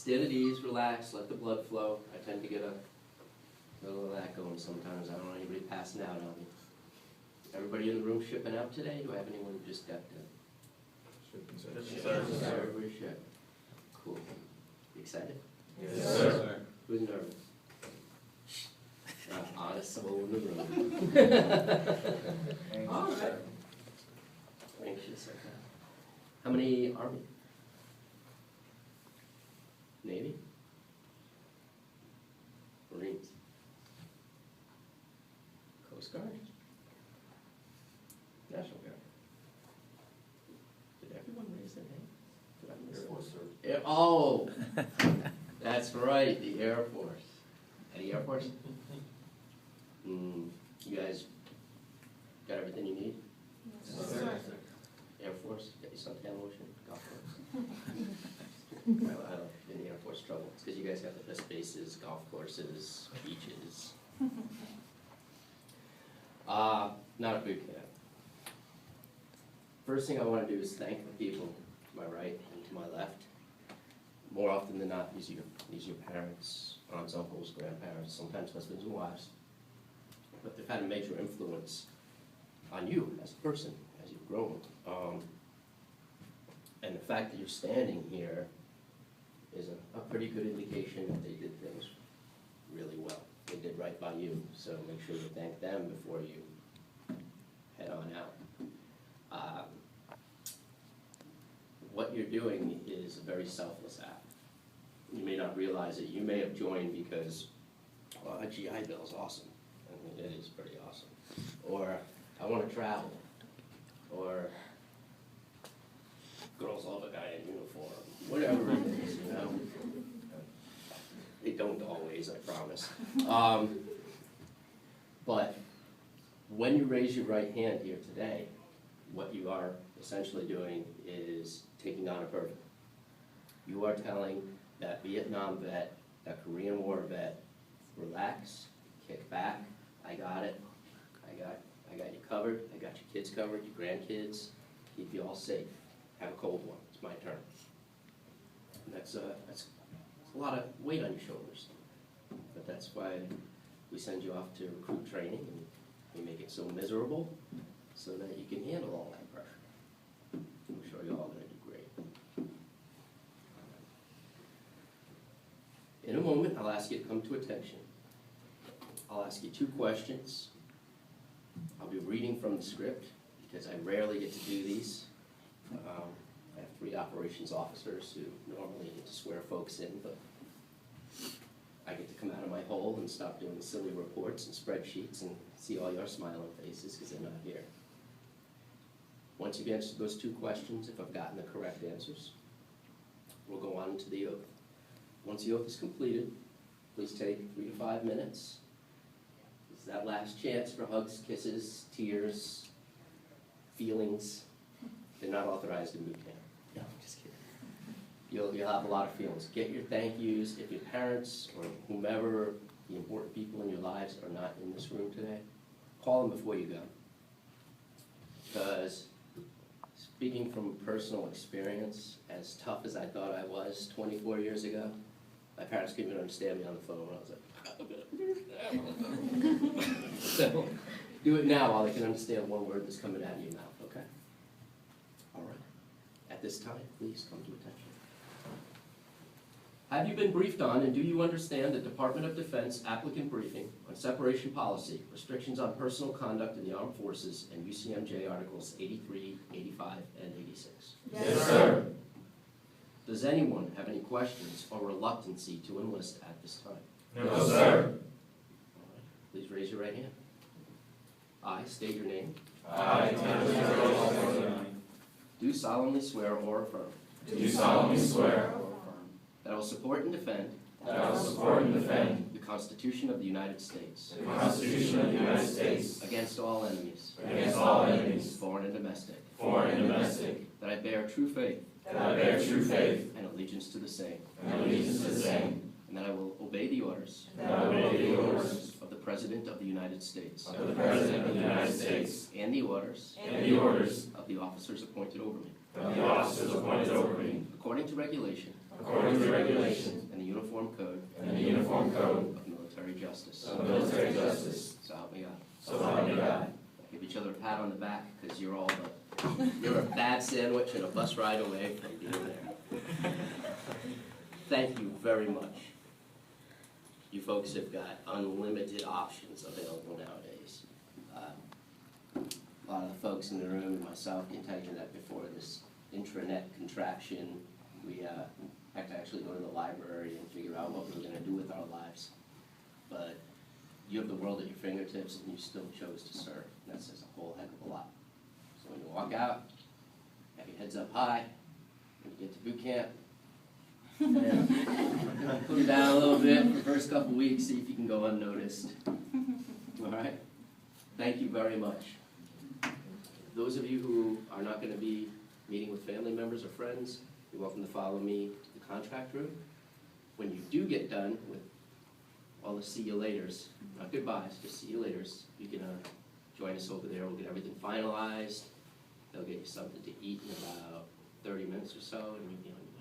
stand at ease, relax, let the blood flow. I tend to get a little of that going sometimes. I don't want anybody passing out on me. Everybody in the room shipping out today? Do I have anyone who just got there? Yes, sir. Everybody ship. Cool. You excited? Yes, sir. Who's nervous? Honest soul in the room. All right. Anxious, okay. How many Army? Navy? Marines? Coast Guard? National Guard? Did everyone raise their hand? Did I miss Air Force, sir. Oh, that's right, the Air Force. Any Air Force? You guys got everything you need? Yes, sir. Air Force, get you some down ocean, golf course. I love in the Air Force trouble. It's because you guys have the best bases, golf courses, beaches. Not a boot camp. First thing I want to do is thank the people to my right and to my left. More often than not, these are your parents, aunts, uncles, grandparents, sometimes husbands and wives. But they've had a major influence on you as a person, as you've grown. And the fact that you're standing here is a pretty good indication that they did things really well. They did right by you, so make sure you thank them before you head on out. What you're doing is a very selfless act. You may not realize it. You may have joined because, well, a GI Bill is awesome. I mean, it is pretty awesome. Or, I want to travel. Or, girls love a guy in uniform. Whatever it is, you know. They don't always, I promise. But when you raise your right hand here today, what you are essentially doing is taking on a burden. You are telling that Vietnam vet, that Korean War vet, relax, kick back, I got it, I got you covered, I got your kids covered, your grandkids, keep you all safe. Have a cold one, it's my turn. And that's a lot of weight on your shoulders. But that's why we send you off to recruit training and we make it so miserable so that you can handle all that pressure. I'm sure you're all going to do great. In a moment, I'll ask you to come to attention. I'll ask you 2 questions. I'll be reading from the script because I rarely get to do these. I have 3 operations officers who normally get to swear folks in, but I get to come out of my hole and stop doing silly reports and spreadsheets and see all your smiling faces because they're not here. Once you've answered those 2 questions, if I've gotten the correct answers, we'll go on to the oath. Once the oath is completed, please take 3 to 5 minutes. This is that last chance for hugs, kisses, tears, feelings. They're not authorized in boot camp. No, I'm just kidding. You'll have a lot of feelings. Get your thank yous. If your parents or whomever, the important people in your lives are not in this room today, call them before you go. Because speaking from personal experience, as tough as I thought I was 24 years ago, my parents couldn't even understand me on the phone when I was like, so do it now while they can understand one word that's coming out of your mouth, okay? All right. At this time, please come to attention. Have you been briefed on and do you understand the Department of Defense applicant briefing on separation policy, restrictions on personal conduct in the armed forces, and UCMJ Articles 83, 85, and 86? Yes, sir. Does anyone have any questions or reluctancy to enlist at this time? No, sir. All right. Please raise your right hand. I state your name. I, Tampa, Do solemnly swear or affirm do solemnly swear that I will support and defend that I will support and defend the Constitution of the United States the Constitution of the United States against all enemies, against all enemies, foreign and domestic, foreign and domestic, that I bear true faith that I bear true faith and allegiance to the same, and allegiance to the same, and that I will obey the orders and that I will obey the orders of the President of the United States of the President of the United States and the orders and the orders of the officers appointed over me. of the officers appointed over me, according to regulation according to regulation and the Uniform Code and the Uniform Code of Military Justice. of military justice. So help me God. So help me God. Give each other a pat on the back, because you're a bad sandwich and a bus ride away from being there. Thank you very much. You folks have got unlimited options available nowadays. A lot of the folks in the room and myself can tell you that before this intranet contraction, we had to actually go to the library and figure out what we were going to do with our lives. But you have the world at your fingertips, and you still chose to serve. That says a whole heck of a lot. So when you walk out, have your heads up high. When you get to boot camp, put it down a little bit for the first couple weeks, see if you can go unnoticed. All right? Thank you very much. Those of you who are not going to be meeting with family members or friends, you're welcome to follow me to the contract room. When you do get done with all the see you laters, not goodbyes, just see you laters, you can join us over there. We'll get everything finalized. They'll get you something to eat in about 30 minutes or so, and you'll be on your